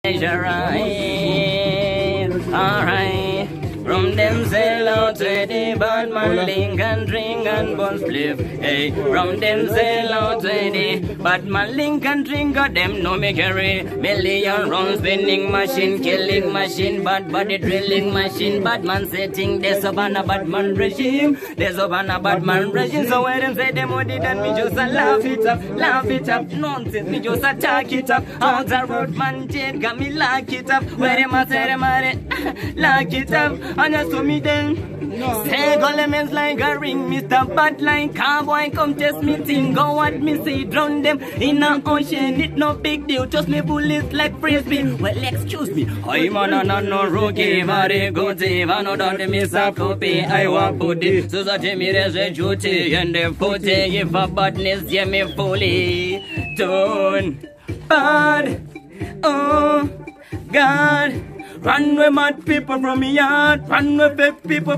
Alright, from them sell out to the bad man link and drink and bun spliff. Hey, from them sell out to the bad man link and drink. Got them no me carry million round spinning machine, killing machine, bad body drilling machine. Bad man setting this up on a bad man regime. There's up on a bad man regime. So when them say them would it and me just a laugh it up, nonsense. Me just attack it up. Out the road man jet got me lock it up. Where them a say them are it, lock it up. And just to me then say elements like a ring, Mr. Bad like cowboy, come test me thing. Go what me say, drown them in a ocean. It no big deal, just me bullets like frisbee. Well, excuse me, I'm no rookie, very good. If I know that me a copy, I want put it. So that me there's a duty and the footy. If a badness, yeah me fully done bad. Oh God. Run with mad people from me yard, run with fake people,